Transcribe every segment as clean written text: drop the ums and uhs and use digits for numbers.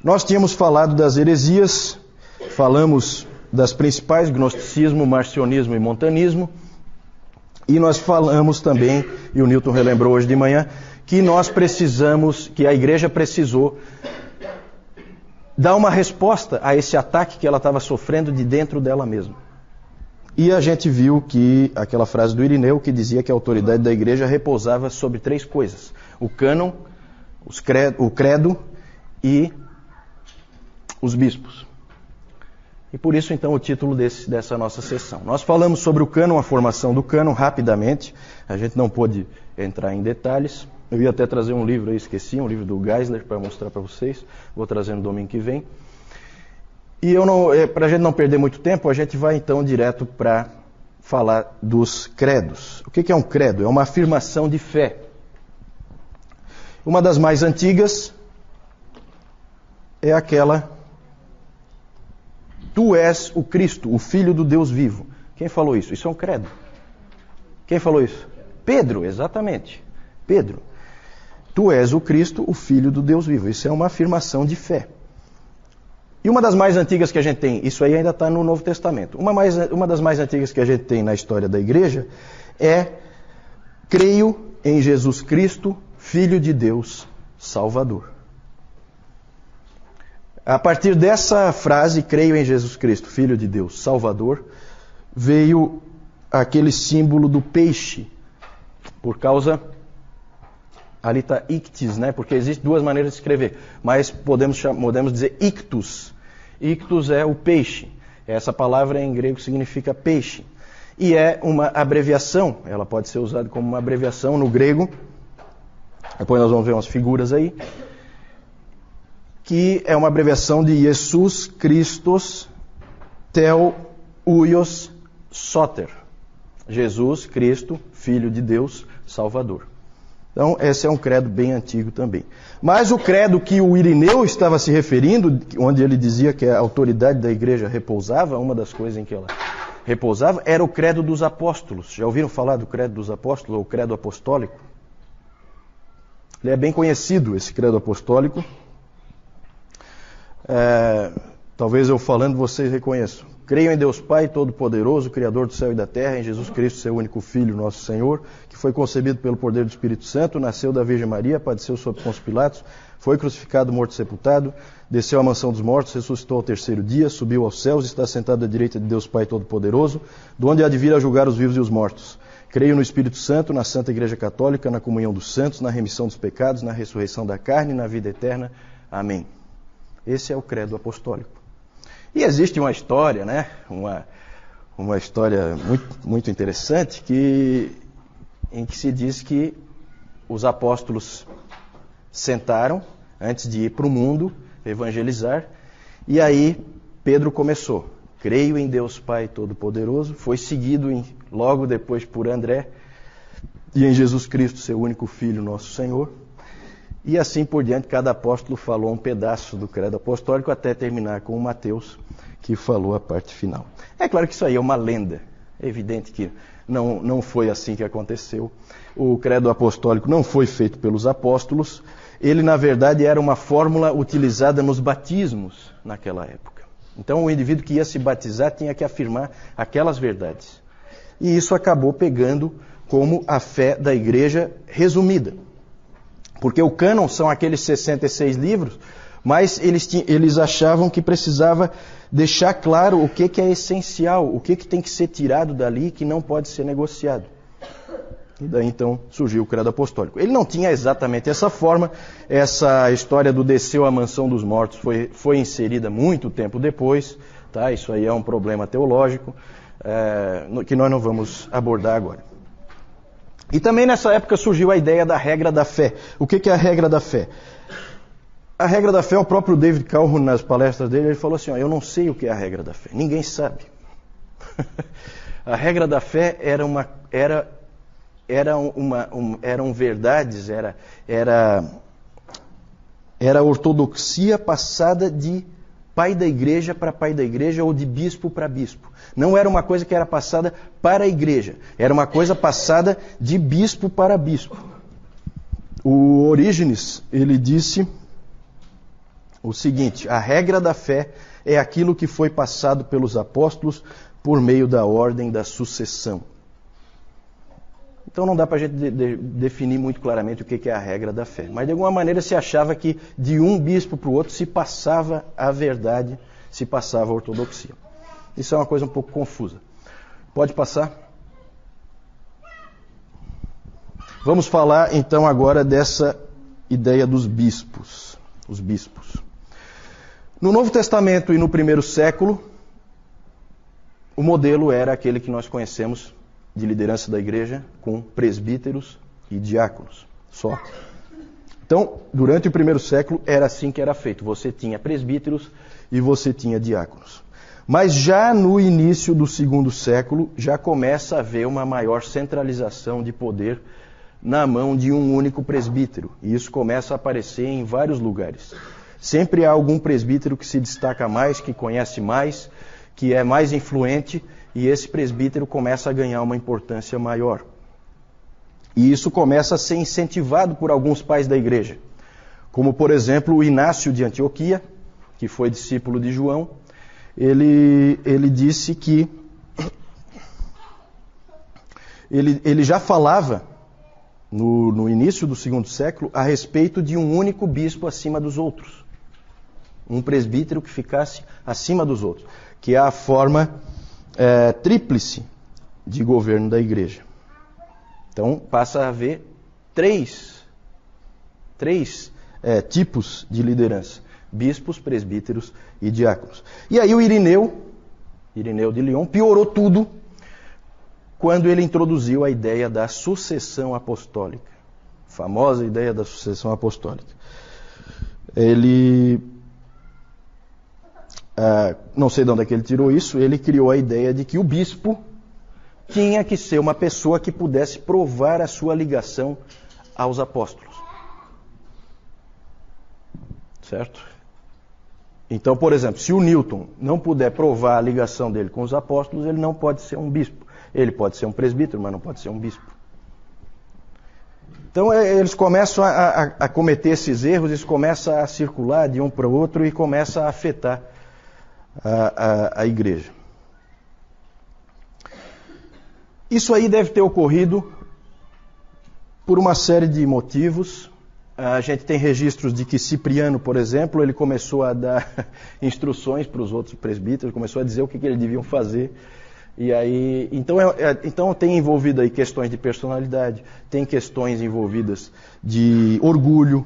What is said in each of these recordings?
Nós tínhamos falado das heresias, falamos das principais, gnosticismo, marcionismo e montanismo, e nós falamos também, e o Newton relembrou hoje de manhã, que nós precisamos, que a igreja precisou dar uma resposta a esse ataque que ela estava sofrendo de dentro dela mesma. E a gente viu que aquela frase do Irineu que dizia que a autoridade da igreja repousava sobre 3 coisas: o cânon, o credo e os bispos. E por isso, então, o título dessa nossa sessão. Nós falamos sobre o cânon, a formação do cânon, rapidamente. A gente não pôde entrar em detalhes. Eu ia até trazer um livro aí, esqueci, um livro do Geisler, para mostrar para vocês. Vou trazer no domingo que vem. E para a gente não perder muito tempo, a gente vai, então, direto para falar dos credos. O que é um credo? É uma afirmação de fé. Uma das mais antigas é aquela: Tu és o Cristo, o Filho do Deus vivo. Quem falou isso? Isso é um credo. Quem falou isso? Pedro, exatamente. Pedro. Tu és o Cristo, o Filho do Deus vivo. Isso é uma afirmação de fé. E uma das mais antigas que a gente tem, isso aí ainda está no Novo Testamento. Uma das mais antigas que a gente tem na história da igreja é: Creio em Jesus Cristo, Filho de Deus, Salvador. A partir dessa frase, creio em Jesus Cristo, Filho de Deus, Salvador, veio aquele símbolo do peixe, por causa, ali está ictis, né? Porque existem 2 maneiras de escrever, mas podemos dizer ictus. Ictus é o peixe. Essa palavra em grego significa peixe. E é uma abreviação, ela pode ser usada como uma abreviação no grego. Depois nós vamos ver umas figuras aí. Que é uma abreviação de Jesus Christos Tel Huios Soter. Jesus Cristo, Filho de Deus, Salvador. Então, esse é um credo bem antigo também. Mas o credo que o Irineu estava se referindo, onde ele dizia que a autoridade da igreja repousava, uma das coisas em que ela repousava, era o credo dos apóstolos. Já ouviram falar do credo dos apóstolos, ou credo apostólico? Ele é bem conhecido, esse credo apostólico. Talvez eu falando vocês reconheçam. Creio em Deus Pai Todo-Poderoso, Criador do céu e da terra, em Jesus Cristo, seu único Filho, nosso Senhor, que foi concebido pelo poder do Espírito Santo, nasceu da Virgem Maria, padeceu sob Pôncio Pilatos, foi crucificado, morto e sepultado, desceu à mansão dos mortos, ressuscitou ao 3º dia, subiu aos céus, está sentado à direita de Deus Pai Todo-Poderoso, de onde há de vir a julgar os vivos e os mortos. Creio no Espírito Santo, na Santa Igreja Católica, na comunhão dos santos, na remissão dos pecados, na ressurreição da carne e na vida eterna. Amém. Esse é o credo apostólico. E existe uma história, né? Uma história muito interessante em que se diz que os apóstolos sentaram antes de ir para o mundo evangelizar, e aí Pedro começou. Creio em Deus Pai Todo-Poderoso, foi seguido logo depois por André, e em Jesus Cristo, seu único Filho, nosso Senhor. E assim por diante, cada apóstolo falou um pedaço do credo apostólico até terminar com o Mateus, que falou a parte final. É claro que isso aí é uma lenda. É evidente que não foi assim que aconteceu. O credo apostólico não foi feito pelos apóstolos. Ele, na verdade, era uma fórmula utilizada nos batismos naquela época. Então, o indivíduo que ia se batizar tinha que afirmar aquelas verdades. E isso acabou pegando como a fé da igreja resumida. Porque o cânon são aqueles 66 livros, mas eles achavam que precisava deixar claro o que é essencial, o que tem que ser tirado dali, que não pode ser negociado. E daí então surgiu o credo apostólico. Ele não tinha exatamente essa forma, essa história do desceu à mansão dos mortos foi inserida muito tempo depois, tá? Isso aí é um problema teológico, que nós não vamos abordar agora. E também nessa época surgiu a ideia da regra da fé. O que é a regra da fé? A regra da fé, o próprio David Calhoun, nas palestras dele, ele falou assim, eu não sei o que é a regra da fé, ninguém sabe. A regra da fé eram verdades, era ortodoxia passada de pai da igreja para pai da igreja ou de bispo para bispo. Não era uma coisa que era passada para a igreja, era uma coisa passada de bispo para bispo. O Orígenes, ele disse o seguinte: a regra da fé é aquilo que foi passado pelos apóstolos por meio da ordem da sucessão. Então não dá para a gente definir muito claramente o que é a regra da fé. Mas de alguma maneira se achava que de um bispo para o outro se passava a verdade, se passava a ortodoxia. Isso é uma coisa um pouco confusa. Pode passar? Vamos falar então agora dessa ideia dos bispos. Os bispos. No Novo Testamento e no primeiro século, o modelo era aquele que nós conhecemos de liderança da igreja, com presbíteros e diáconos só. Então, durante o primeiro século, era assim que era feito. Você tinha presbíteros e você tinha diáconos. Mas já no início do segundo século, já começa a haver uma maior centralização de poder na mão de um único presbítero. E isso começa a aparecer em vários lugares. Sempre há algum presbítero que se destaca mais, que conhece mais, que é mais influente, e esse presbítero começa a ganhar uma importância maior. E isso começa a ser incentivado por alguns pais da igreja, como por exemplo o Inácio de Antioquia, que foi discípulo de João. Ele disse que ele já falava no início do segundo século a respeito de um único bispo acima dos outros. Um presbítero que ficasse acima dos outros, que é a forma tríplice de governo da igreja. Então passa a haver três tipos de liderança: bispos, presbíteros e diáconos. E aí o Irineu de Lyon, piorou tudo quando ele introduziu a ideia da sucessão apostólica. A famosa ideia da sucessão apostólica. Ele, não sei de onde é que ele tirou isso, ele criou a ideia de que o bispo tinha que ser uma pessoa que pudesse provar a sua ligação aos apóstolos. Certo? Então, por exemplo, se o Newton não puder provar a ligação dele com os apóstolos, ele não pode ser um bispo. Ele pode ser um presbítero, mas não pode ser um bispo. Então, eles começam a cometer esses erros, isso começa a circular de um para o outro e começa a afetar a igreja. Isso aí deve ter ocorrido por uma série de motivos. A gente tem registros de que Cipriano, por exemplo, ele começou a dar instruções para os outros presbíteros, começou a dizer o que eles deviam fazer. E aí, então tem envolvido aí questões de personalidade, tem questões envolvidas de orgulho,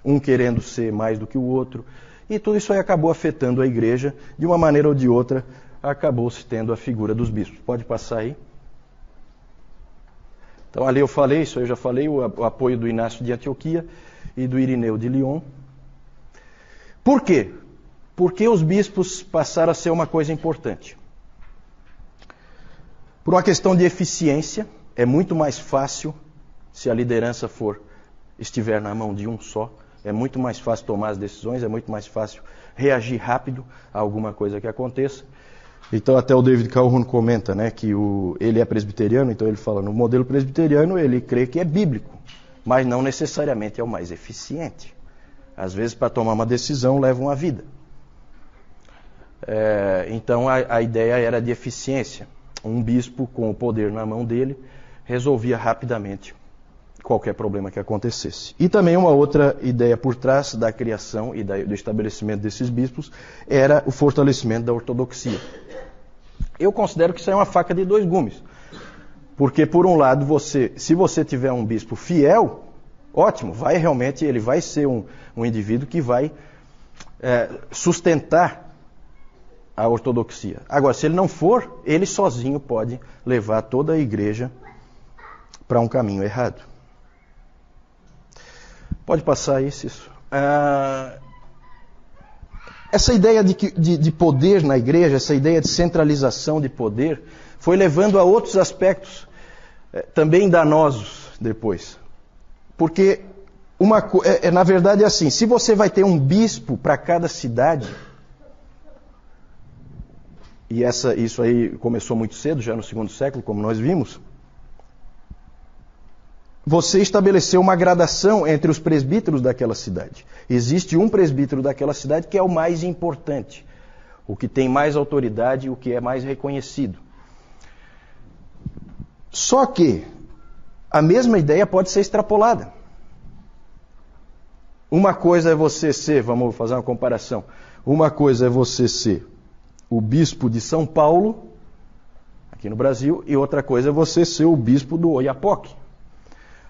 um querendo ser mais do que o outro. E tudo isso aí acabou afetando a igreja, de uma maneira ou de outra, acabou-se tendo a figura dos bispos. Pode passar aí. Então ali eu falei, isso eu já falei, o apoio do Inácio de Antioquia e do Irineu de Lyon. Por quê? Porque os bispos passaram a ser uma coisa importante. Por uma questão de eficiência, é muito mais fácil, se a liderança estiver na mão de um só, é muito mais fácil tomar as decisões, é muito mais fácil reagir rápido a alguma coisa que aconteça. Então até o David Calhoun comenta, né, que ele é presbiteriano, então ele fala, no modelo presbiteriano ele crê que é bíblico, mas não necessariamente é o mais eficiente. Às vezes para tomar uma decisão leva uma vida. Então a ideia era de eficiência. Um bispo com o poder na mão dele resolvia rapidamente qualquer problema que acontecesse. E também uma outra ideia por trás da criação e do estabelecimento desses bispos era o fortalecimento da ortodoxia. Eu considero que isso é uma faca de dois gumes. Porque, por um lado, se você tiver um bispo fiel, ótimo, ele vai ser um indivíduo que vai sustentar a ortodoxia. Agora, se ele não for, ele sozinho pode levar toda a igreja para um caminho errado. Pode passar isso. Essa ideia de poder na igreja, essa ideia de centralização de poder, foi levando a outros aspectos também danosos depois. Porque, na verdade, é assim, se você vai ter um bispo para cada cidade, e isso aí começou muito cedo, já no segundo século, como nós vimos, você estabeleceu uma gradação entre os presbíteros daquela cidade. Existe um presbítero daquela cidade que é o mais importante, o que tem mais autoridade, o que é mais reconhecido. Só que a mesma ideia pode ser extrapolada. Uma coisa é você ser, vamos fazer uma comparação, uma coisa é você ser o bispo de São Paulo, aqui no Brasil, e outra coisa é você ser o bispo do Oiapoque.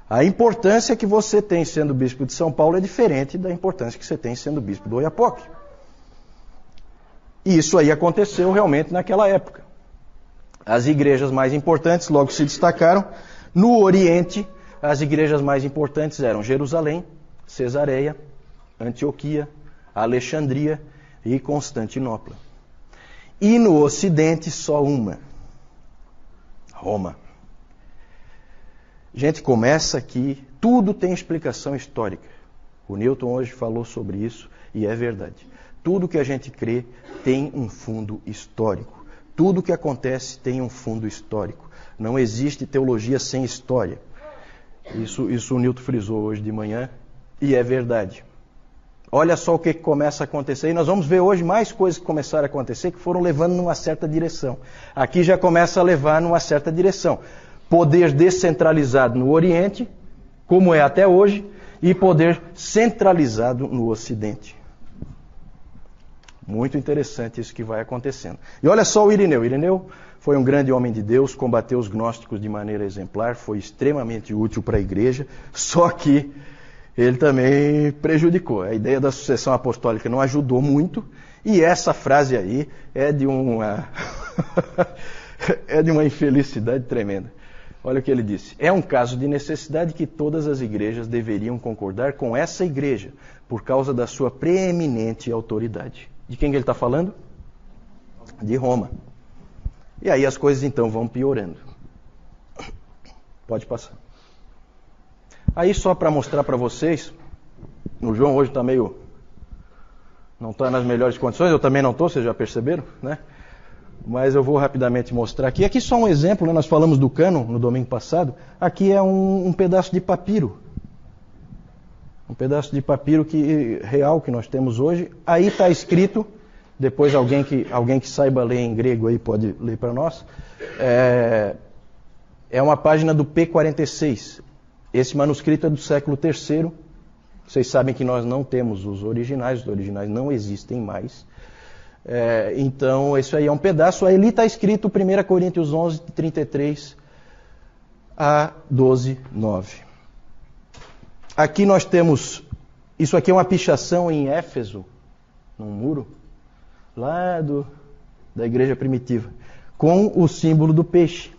A importância que você tem sendo bispo de São Paulo é diferente da importância que você tem sendo bispo do Oiapoque. E isso aí aconteceu realmente naquela época. As igrejas mais importantes logo se destacaram. No Oriente, as igrejas mais importantes eram Jerusalém, Cesareia, Antioquia, Alexandria e Constantinopla. E no Ocidente, só uma: Roma. Gente, começa aqui, tudo tem explicação histórica. O Newton hoje falou sobre isso e é verdade. Tudo que a gente crê tem um fundo histórico. Tudo que acontece tem um fundo histórico. Não existe teologia sem história. Isso o Newton frisou hoje de manhã e é verdade. Olha só o que começa a acontecer. E nós vamos ver hoje mais coisas que começaram a acontecer que foram levando numa certa direção. Aqui já começa a levar numa certa direção. Poder descentralizado no Oriente, como é até hoje, e poder centralizado no Ocidente. Muito interessante isso que vai acontecendo. E olha só o Irineu. Irineu foi um grande homem de Deus, combateu os gnósticos de maneira exemplar, foi extremamente útil para a igreja, só que ele também prejudicou. A ideia da sucessão apostólica não ajudou muito, e essa frase aí é de uma infelicidade tremenda. Olha o que ele disse: é um caso de necessidade que todas as igrejas deveriam concordar com essa igreja, por causa da sua preeminente autoridade. De quem que ele está falando? De Roma. E aí as coisas então vão piorando. Pode passar. Aí só para mostrar para vocês, o João hoje está meio... não está nas melhores condições, eu também não estou, vocês já perceberam, né? Mas eu vou rapidamente mostrar aqui. Aqui só um exemplo, né? Nós falamos do cânon no domingo passado. Aqui é um pedaço de papiro. Um pedaço de papiro real que nós temos hoje. Aí está escrito, depois alguém que saiba ler em grego aí pode ler para nós. É uma página do P46. Esse manuscrito é do século III. Vocês sabem que nós não temos os originais não existem mais. Então, isso aí é um pedaço. Aí ali está escrito 1 Coríntios 11, 33 a 12, 9. Aqui nós temos, isso aqui é uma pichação em Éfeso, num muro, lá da igreja primitiva, com o símbolo do peixe.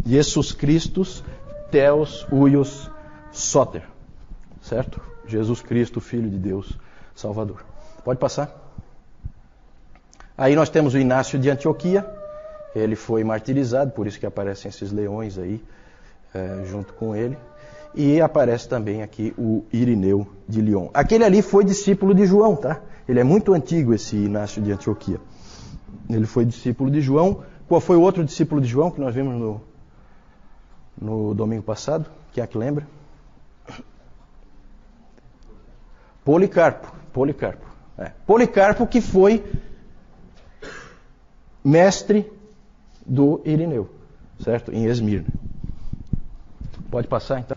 Jesus Christus, Theos, Huios, Soter. Certo? Jesus Cristo, Filho de Deus, Salvador. Pode passar. Aí nós temos o Inácio de Antioquia. Ele foi martirizado, por isso que aparecem esses leões aí, junto com ele. E aparece também aqui o Irineu de Lyon. Aquele ali foi discípulo de João, tá? Ele é muito antigo, esse Inácio de Antioquia. Ele foi discípulo de João. Qual foi o outro discípulo de João que nós vimos no domingo passado? Quem é que lembra? Policarpo. Policarpo que foi mestre do Irineu, certo? Em Esmirna. Pode passar então.